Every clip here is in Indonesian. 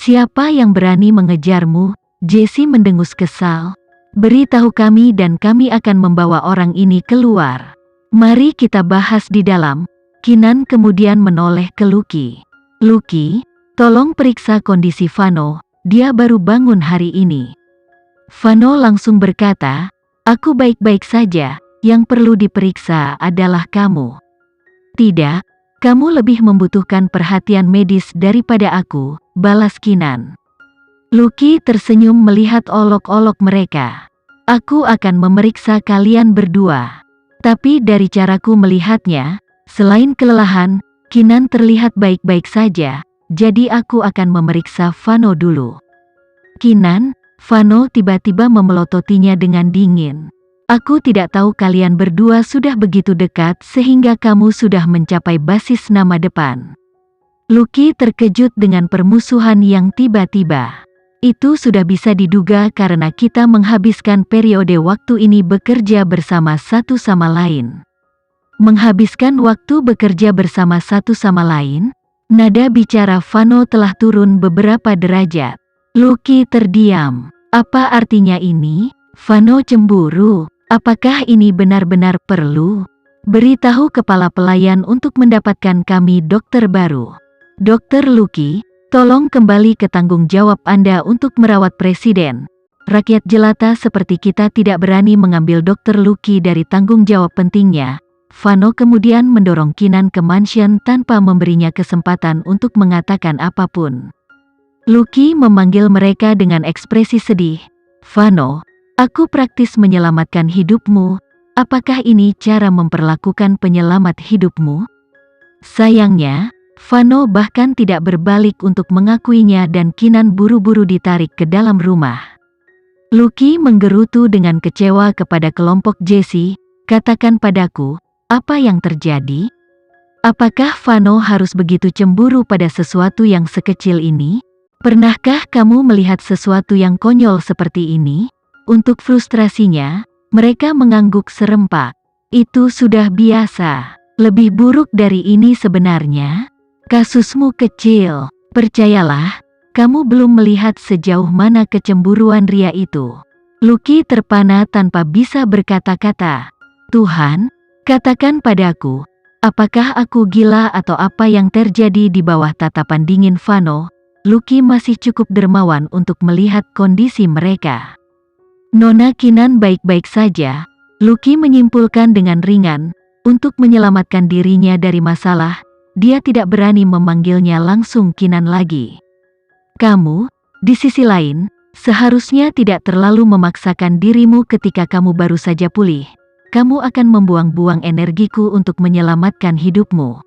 Siapa yang berani mengejarmu? Jesse mendengus kesal. Beritahu kami dan kami akan membawa orang ini keluar. Mari kita bahas di dalam. Keenan kemudian menoleh ke Lucky. Lucky, tolong periksa kondisi Vano, dia baru bangun hari ini. Vano langsung berkata, aku baik-baik saja, yang perlu diperiksa adalah kamu. Tidak, kamu lebih membutuhkan perhatian medis daripada aku, balas Keenan. Lucky tersenyum melihat olok-olok mereka. Aku akan memeriksa kalian berdua. Tapi dari caraku melihatnya, selain kelelahan, Keenan terlihat baik-baik saja, jadi aku akan memeriksa Vano dulu. Keenan, Vano tiba-tiba memelototinya dengan dingin. Aku tidak tahu kalian berdua sudah begitu dekat sehingga kamu sudah mencapai basis nama depan. Lucky terkejut dengan permusuhan yang tiba-tiba. Itu sudah bisa diduga karena kita menghabiskan periode waktu ini bekerja bersama satu sama lain. Menghabiskan waktu bekerja bersama satu sama lain? Nada bicara Vano telah turun beberapa derajat. Lucky terdiam. Apa artinya ini? Vano cemburu. Apakah ini benar-benar perlu? Beritahu kepala pelayan untuk mendapatkan kami dokter baru. Dokter Lucky, tolong kembali ke tanggung jawab Anda untuk merawat presiden. Rakyat jelata seperti kita tidak berani mengambil dokter Lucky dari tanggung jawab pentingnya. Vano kemudian mendorong Keenan ke mansion tanpa memberinya kesempatan untuk mengatakan apapun. Lucky memanggil mereka dengan ekspresi sedih. Vano, aku praktis menyelamatkan hidupmu. Apakah ini cara memperlakukan penyelamat hidupmu? Sayangnya, Vano bahkan tidak berbalik untuk mengakuinya dan Keenan buru-buru ditarik ke dalam rumah. Lucky menggerutu dengan kecewa kepada kelompok Jesse, katakan padaku, apa yang terjadi? Apakah Vano harus begitu cemburu pada sesuatu yang sekecil ini? Pernahkah kamu melihat sesuatu yang konyol seperti ini? Untuk frustrasinya, mereka mengangguk serempak. Itu sudah biasa. Lebih buruk dari ini sebenarnya. Kasusmu kecil, percayalah, kamu belum melihat sejauh mana kecemburuan Ria itu. Lucky terpana tanpa bisa berkata-kata. Tuhan, katakan padaku, apakah aku gila atau apa yang terjadi di bawah tatapan dingin Vano? Lucky masih cukup dermawan untuk melihat kondisi mereka. Nona Keenan baik-baik saja, Lucky menyimpulkan dengan ringan, untuk menyelamatkan dirinya dari masalah. Dia tidak berani memanggilnya langsung Keenan lagi. Kamu, di sisi lain, seharusnya tidak terlalu memaksakan dirimu ketika kamu baru saja pulih. Kamu akan membuang-buang energiku untuk menyelamatkan hidupmu.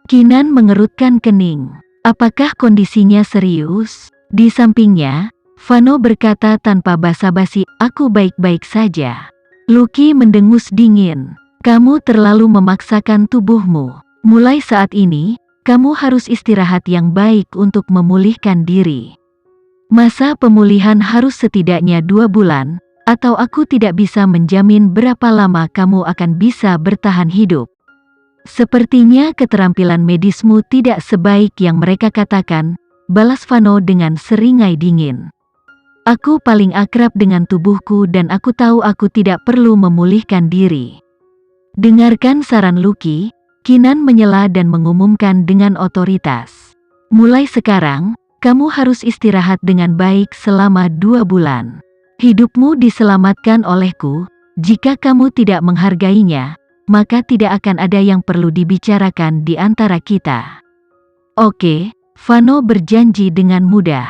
Keenan mengerutkan kening. Apakah kondisinya serius? Di sampingnya, Vano berkata tanpa basa-basi, aku baik-baik saja. Lucky mendengus dingin. Kamu terlalu memaksakan tubuhmu. Mulai saat ini, kamu harus istirahat yang baik untuk memulihkan diri. Masa pemulihan harus setidaknya 2 bulan, atau aku tidak bisa menjamin berapa lama kamu akan bisa bertahan hidup. Sepertinya keterampilan medismu tidak sebaik yang mereka katakan, balas Vano dengan seringai dingin. Aku paling akrab dengan tubuhku dan aku tahu aku tidak perlu memulihkan diri. Dengarkan saran Lucky. Keenan menyela dan mengumumkan dengan otoritas. Mulai sekarang, kamu harus istirahat dengan baik selama 2 bulan. Hidupmu diselamatkan olehku, jika kamu tidak menghargainya, maka tidak akan ada yang perlu dibicarakan di antara kita. Oke, Vano berjanji dengan mudah.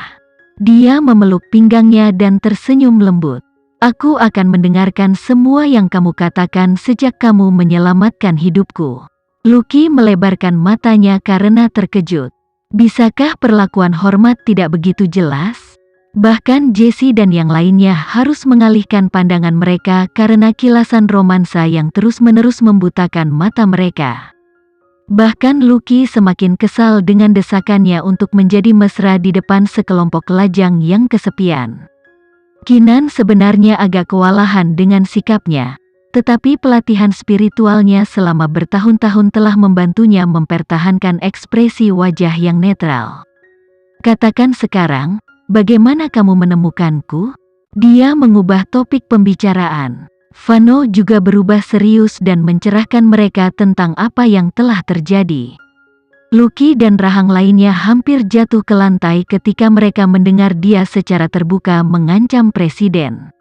Dia memeluk pinggangnya dan tersenyum lembut. Aku akan mendengarkan semua yang kamu katakan sejak kamu menyelamatkan hidupku. Lucky melebarkan matanya karena terkejut. Bisakah perlakuan hormat tidak begitu jelas? Bahkan Jesse dan yang lainnya harus mengalihkan pandangan mereka karena kilasan romansa yang terus-menerus membutakan mata mereka. Bahkan Lucky semakin kesal dengan desakannya untuk menjadi mesra di depan sekelompok lajang yang kesepian. Keenan sebenarnya agak kewalahan dengan sikapnya. Tetapi pelatihan spiritualnya selama bertahun-tahun telah membantunya mempertahankan ekspresi wajah yang netral. Katakan sekarang, bagaimana kamu menemukanku? Dia mengubah topik pembicaraan. Vano juga berubah serius dan mencerahkan mereka tentang apa yang telah terjadi. Lucky dan rahang lainnya hampir jatuh ke lantai ketika mereka mendengar dia secara terbuka mengancam presiden.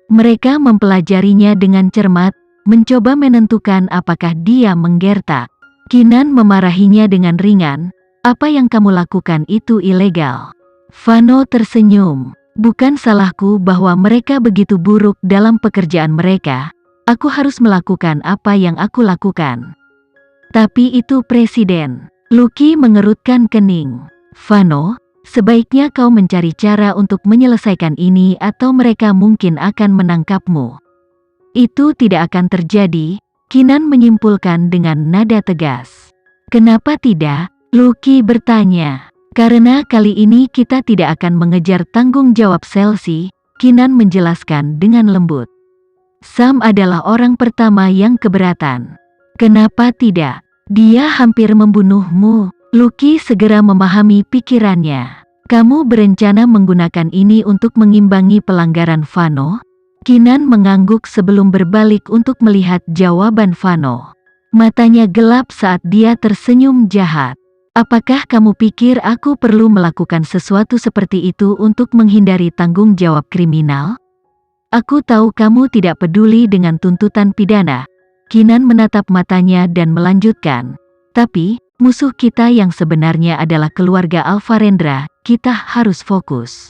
Mereka mempelajarinya dengan cermat, mencoba menentukan apakah dia menggertak. Kinan memarahinya dengan ringan, "Apa yang kamu lakukan itu ilegal." Vano tersenyum. "Bukan salahku bahwa mereka begitu buruk dalam pekerjaan mereka. Aku harus melakukan apa yang aku lakukan." "Tapi itu presiden." Lucky mengerutkan kening. "Vano, sebaiknya kau mencari cara untuk menyelesaikan ini atau mereka mungkin akan menangkapmu." "Itu tidak akan terjadi," Kinan menyimpulkan dengan nada tegas. "Kenapa tidak?" Lucky bertanya. "Karena kali ini kita tidak akan mengejar tanggung jawab Chelsea," Kinan menjelaskan dengan lembut. "Sam adalah orang pertama yang keberatan." "Kenapa tidak? Dia hampir membunuhmu." Lucky segera memahami pikirannya. "Kamu berencana menggunakan ini untuk mengimbangi pelanggaran Vano?" Kinan mengangguk sebelum berbalik untuk melihat jawaban Vano. Matanya gelap saat dia tersenyum jahat. "Apakah kamu pikir aku perlu melakukan sesuatu seperti itu untuk menghindari tanggung jawab kriminal? Aku tahu kamu tidak peduli dengan tuntutan pidana." Kinan menatap matanya dan melanjutkan, "Tapi, musuh kita yang sebenarnya adalah keluarga Alvarendra, kita harus fokus."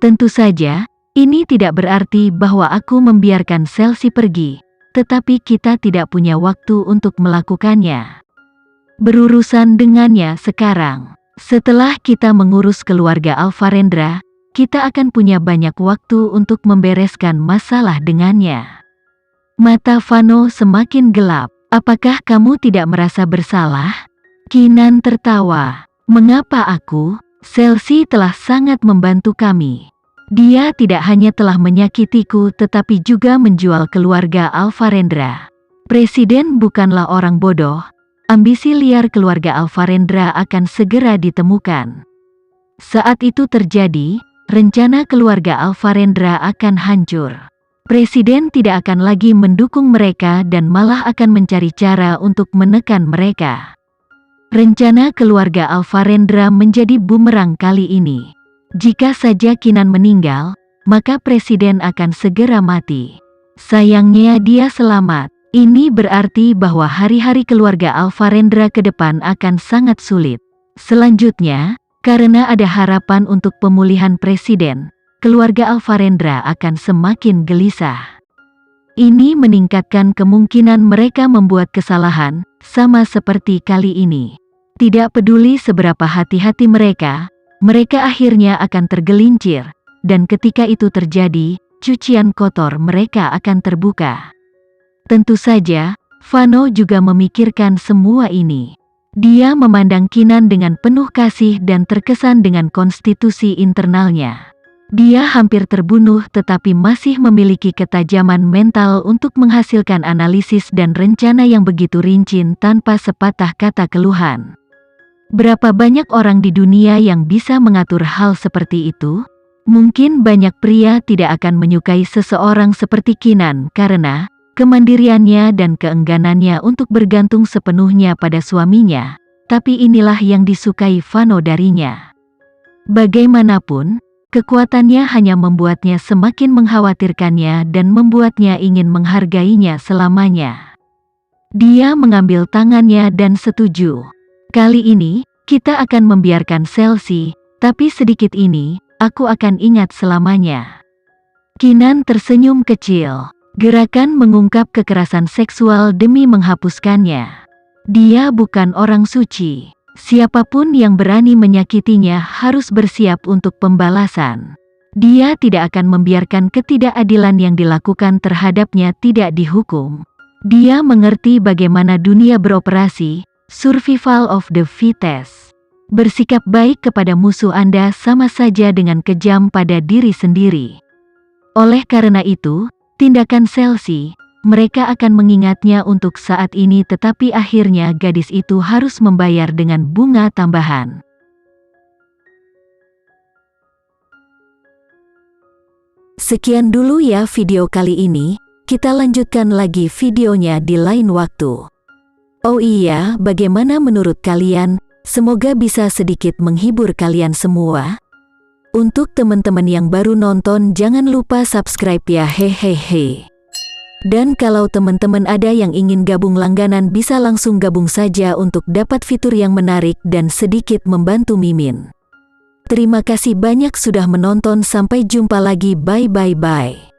"Tentu saja, ini tidak berarti bahwa aku membiarkan Chelsea pergi, tetapi kita tidak punya waktu untuk melakukannya. Berurusan dengannya sekarang. Setelah kita mengurus keluarga Alvarendra, kita akan punya banyak waktu untuk membereskan masalah dengannya." Mata Vano semakin gelap. "Apakah kamu tidak merasa bersalah?" Kinan tertawa. "Mengapa aku? Chelsea telah sangat membantu kami. Dia tidak hanya telah menyakitiku tetapi juga menjual keluarga Alvarendra. Presiden bukanlah orang bodoh. Ambisi liar keluarga Alvarendra akan segera ditemukan. Saat itu terjadi, rencana keluarga Alvarendra akan hancur. Presiden tidak akan lagi mendukung mereka dan malah akan mencari cara untuk menekan mereka. Rencana keluarga Alvarendra menjadi bumerang kali ini. Jika saja Kinan meninggal, maka presiden akan segera mati. Sayangnya dia selamat. Ini berarti bahwa hari-hari keluarga Alvarendra ke depan akan sangat sulit. Selanjutnya, karena ada harapan untuk pemulihan presiden, keluarga Alvarendra akan semakin gelisah. Ini meningkatkan kemungkinan mereka membuat kesalahan, sama seperti kali ini. Tidak peduli seberapa hati-hati mereka akhirnya akan tergelincir, dan ketika itu terjadi, cucian kotor mereka akan terbuka. Tentu saja, Vano juga memikirkan semua ini. Dia memandang Kinan dengan penuh kasih dan terkesan dengan konstitusi internalnya. Dia hampir terbunuh tetapi masih memiliki ketajaman mental untuk menghasilkan analisis dan rencana yang begitu rinci tanpa sepatah kata keluhan. Berapa banyak orang di dunia yang bisa mengatur hal seperti itu? Mungkin banyak pria tidak akan menyukai seseorang seperti Kinan karena kemandiriannya dan keengganannya untuk bergantung sepenuhnya pada suaminya, tapi inilah yang disukai Vano darinya. Bagaimanapun, kekuatannya hanya membuatnya semakin mengkhawatirkannya dan membuatnya ingin menghargainya selamanya. Dia mengambil tangannya dan setuju. "Kali ini, kita akan membiarkan Chelsea, tapi sedikit ini, aku akan ingat selamanya." Kinan tersenyum kecil. Gerakan mengungkap kekerasan seksual demi menghapuskannya. Dia bukan orang suci. Siapapun yang berani menyakitinya harus bersiap untuk pembalasan. Dia tidak akan membiarkan ketidakadilan yang dilakukan terhadapnya tidak dihukum. Dia mengerti bagaimana dunia beroperasi, survival of the fittest. Bersikap baik kepada musuh Anda sama saja dengan kejam pada diri sendiri. Oleh karena itu, tindakan Chelsea, mereka akan mengingatnya untuk saat ini tetapi akhirnya gadis itu harus membayar dengan bunga tambahan. Sekian dulu ya video kali ini, kita lanjutkan lagi videonya di lain waktu. Oh iya, bagaimana menurut kalian? Semoga bisa sedikit menghibur kalian semua. Untuk teman-teman yang baru nonton, jangan lupa subscribe ya, hehehe. Dan kalau teman-teman ada yang ingin gabung langganan, bisa langsung gabung saja untuk dapat fitur yang menarik dan sedikit membantu Mimin. Terima kasih banyak sudah menonton, sampai jumpa lagi, bye bye bye.